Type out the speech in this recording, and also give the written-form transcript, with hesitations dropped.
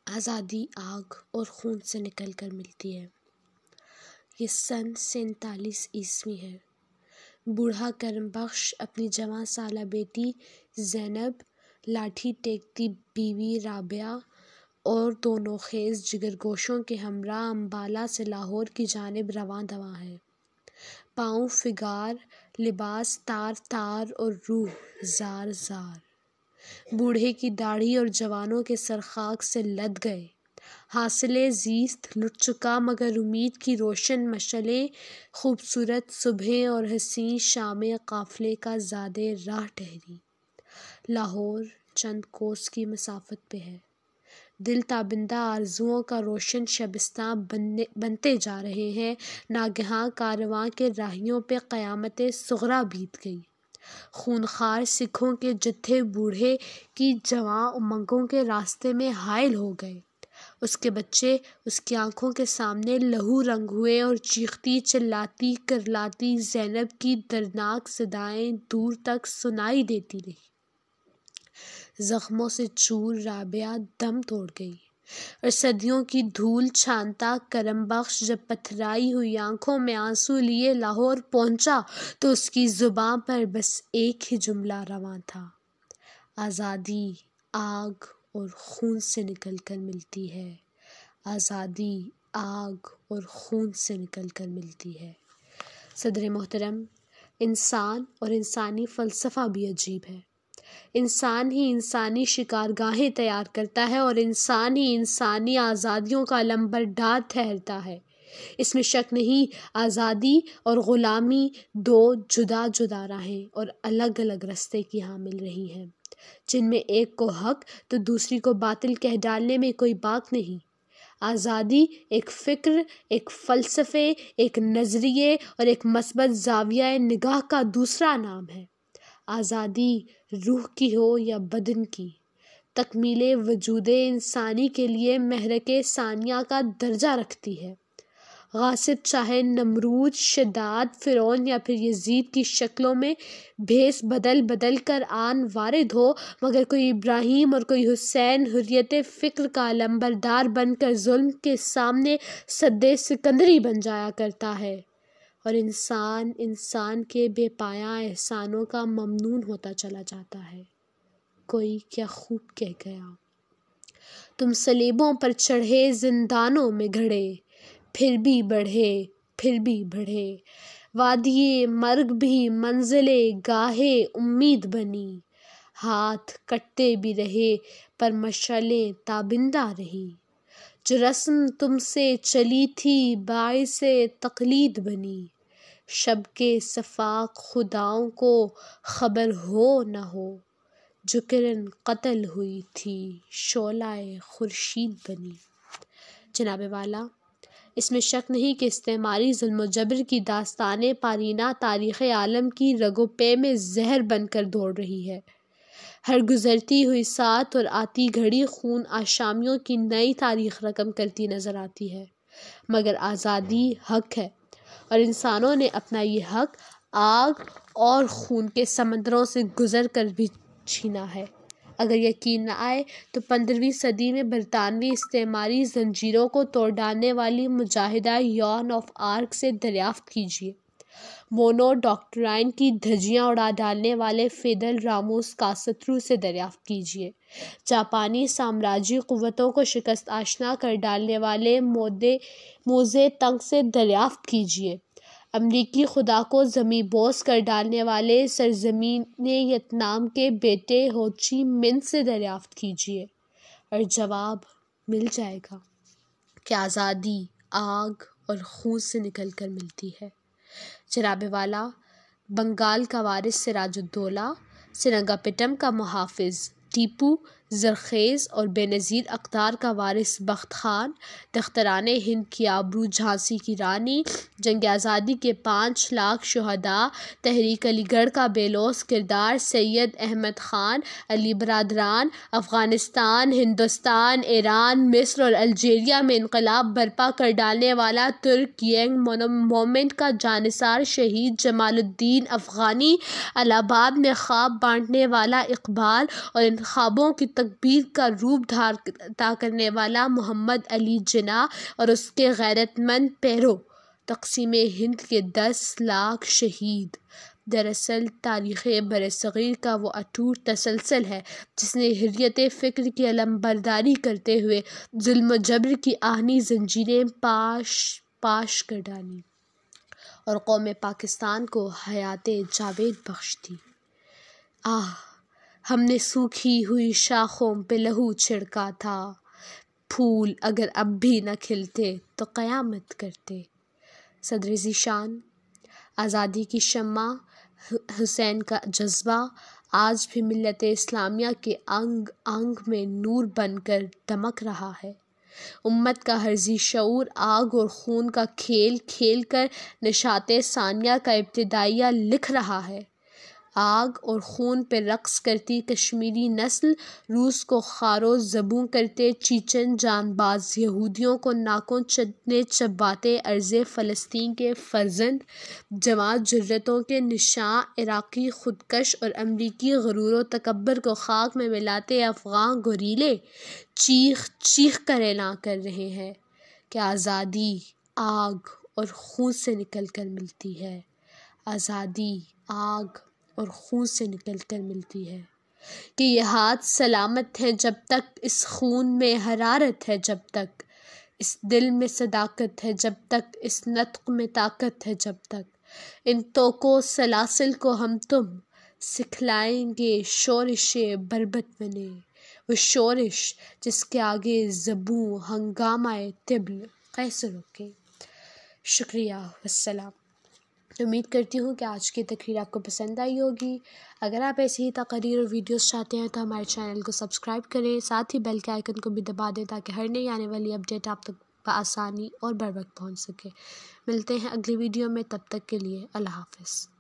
آزادی آگ اور خون سے نکل کر ملتی ہے۔ یہ سن 47 ہے۔ بوڑھا کرم بخش اپنی جوان سالہ بیٹی زینب، لاٹھی ٹیکتی بیوی رابعہ اور دونوں خیز جگرگوشوں کے ہمراہ امبالہ سے لاہور کی جانب رواں دواں ہے۔ پاؤں فگار، لباس تار تار اور روح زار زار۔ بوڑھے کی داڑھی اور جوانوں کے سر خاک سے لد گئے۔ حاصل زیست لٹ چکا مگر امید کی روشن مشعلیں خوبصورت صبحیں اور حسین شامیں قافلے کا زاد راہ ٹھہری۔ لاہور چند کوس کی مسافت پہ ہے۔ دل تابندہ آرزوؤں کا روشن شبستاں بنتے جا رہے ہیں۔ ناگہاں کارواں کے راہیوں پہ قیامت صغریٰ بیت گئی۔ خونخوار سکھوں کے جتھے بوڑھے کی جواں امنگوں کے راستے میں حائل ہو گئے۔ اس کے بچے اس کی آنکھوں کے سامنے لہو رنگ ہوئے اور چیختی چلاتی کرلاتی زینب کی دردناک صدائیں دور تک سنائی دیتی رہیں۔ زخموں سے چور رابعہ دم توڑ گئی اور صدیوں کی دھول چھانتا کرم بخش جب پتھرائی ہوئی آنکھوں میں آنسو لیے لاہور پہنچا تو اس کی زباں پر بس ایک ہی جملہ رواں تھا: آزادی آگ اور خون سے نکل کر ملتی ہے، آزادی آگ اور خون سے نکل کر ملتی ہے۔ صدر محترم، انسان اور انسانی فلسفہ بھی عجیب ہے۔ انسان ہی انسانی شکارگاہیں تیار کرتا ہے اور انسان ہی انسانی آزادیوں کا علمبردار ٹھہرتا ہے۔ اس میں شک نہیں، آزادی اور غلامی دو جدا جدا راہیں اور الگ الگ رستے کی حامل رہی ہیں، جن میں ایک کو حق تو دوسری کو باطل کہہ ڈالنے میں کوئی باک نہیں۔ آزادی ایک فکر، ایک فلسفے، ایک نظریے اور ایک مثبت زاویہ نگاہ کا دوسرا نام ہے۔ آزادی روح کی ہو یا بدن کی، تکمیل وجود انسانی کے لیے محرک ثانیہ کا درجہ رکھتی ہے۔ غاصب چاہے نمرود، شداد، فرعون یا پھر یزید کی شکلوں میں بھیس بدل بدل کر آن وارد ہو، مگر کوئی ابراہیم اور کوئی حسین حریت فکر کا علمبردار بن کر ظلم کے سامنے سد سکندری بن جایا کرتا ہے اور انسان انسان کے بے پایاں احسانوں کا ممنون ہوتا چلا جاتا ہے۔ کوئی کیا خوب کہہ گیا: تم صلیبوں پر چڑھے، زندانوں میں گھڑے، پھر بھی بڑھے، پھر بھی بڑھے، وادی مرگ بھی منزل گاہ امید بنی، ہاتھ کٹتے بھی رہے پر مشعلیں تابندہ رہیں، جو رسم تم سے چلی تھی باعث تقلید بنی، شب کے صفاق خداؤں کو خبر ہو نہ ہو، جو کرن قتل ہوئی تھی شعلہ خورشید بنی۔ جناب والا، اس میں شک نہیں کہ استعماری ظلم و جبر کی داستان پارینہ تاریخ عالم کی رگ و پے میں زہر بن کر دوڑ رہی ہے۔ ہر گزرتی ہوئی ساعت اور آتی گھڑی خون آشامیوں کی نئی تاریخ رقم کرتی نظر آتی ہے، مگر آزادی حق ہے اور انسانوں نے اپنا یہ حق آگ اور خون کے سمندروں سے گزر کر بھی چھینا ہے۔ اگر یقین نہ آئے تو 15ویں صدی میں برطانوی استعماری زنجیروں کو توڑ ڈالنے والی مجاہدہ جوان آف آرک سے دریافت کیجیے، مونو ڈاکٹرائن کی دھجیاں اڑا ڈالنے والے فیدل راموس کاسترو سے دریافت کیجیے، جاپانی سامراجی قوتوں کو شکست آشنا کر ڈالنے والے موزے تنگ سے دریافت کیجیے، امریکی خدا کو زمیں بوس کر ڈالنے والے سرزمین ویتنام کے بیٹے ہو چی من سے دریافت کیجیے، اور جواب مل جائے گا کہ آزادی آگ اور خون سے نکل کر ملتی ہے۔ جناب والا، بنگال کا وارث سراج الدولہ، سرنگا پٹم کا محافظ ٹیپو، زرخیز اور بے نظیر اقدار کا وارث بخت خان، دختران ہند کی آبرو جھانسی کی رانی، جنگ آزادی کے 5 لاکھ شہداء، تحریک علی گڑھ کا بے لوث کردار سید احمد خان، علی برادران، افغانستان، ہندوستان، ایران، مصر اور الجیریا میں انقلاب برپا کر ڈالنے والا ترک ینگ موومنٹ کا جانثار شہید جمال الدین افغانی، الہ آباد میں خواب بانٹنے والا اقبال اور ان خوابوں کی تکبیر کا روپ عطا کرنے والا محمد علی جناح اور اس کے غیرت مند پیرو، تقسیم ہند کے 10 لاکھ شہید۔ دراصل تاریخ برصغیر کا وہ اٹوٹ تسلسل ہے جس نے حریت فکر کی علمبرداری کرتے ہوئے ظلم و جبر کی آہنی زنجیریں پاش کر ڈالیں اور قوم پاکستان کو حیات جاوید بخش دی۔ آہ، ہم نے سوکھی ہوئی شاخوں پہ لہو چھڑکا تھا، پھول اگر اب بھی نہ کھلتے تو قیامت کرتے۔ صدر ذیشان۔ آزادی کی شمع، حسین کا جذبہ آج بھی ملت اسلامیہ کے انگ انگ میں نور بن کر دمک رہا ہے۔ امت کا ہر ذی شعور آگ اور خون کا کھیل کھیل کر نشاط ثانیہ کا ابتدائیہ لکھ رہا ہے۔ آگ اور خون پہ رقص کرتی کشمیری نسل، روس کو خار و زبوں کرتے چیچن جان باز یہودیوں کو ناکوں چباتے ارض فلسطین کے فرزند، جواں جرأتوں کے نشاں عراقی خودکش اور امریکی غرور و تکبر کو خاک میں ملاتے افغان گوریلے چیخ چیخ کر اعلان کر رہے ہیں کہ آزادی آگ اور خون سے نکل کر ملتی ہے، آزادی آگ اور خون سے نکل کر ملتی ہے، کہ یہ ہاتھ سلامت ہیں جب تک، اس خون میں حرارت ہے جب تک، اس دل میں صداقت ہے جب تک، اس نطق میں طاقت ہے جب تک، ان توقوں سلاسل کو ہم تم سکھلائیں گے شورش بربت بنے، وہ شورش جس کے آگے زبوں ہنگامہ طبل کیسے رکے۔ شکریہ، والسلام۔ امید کرتی ہوں کہ آج کی تقریر آپ کو پسند آئی ہوگی۔ اگر آپ ایسی ہی تقاریر اور ویڈیوز چاہتے ہیں تو ہمارے چینل کو سبسکرائب کریں، ساتھ ہی بیل کے آئیکن کو بھی دبا دیں تاکہ ہر نئی آنے والی اپڈیٹ آپ تک بآسانی اور بر وقت پہنچ سکے۔ ملتے ہیں اگلی ویڈیو میں، تب تک کے لیے اللہ حافظ۔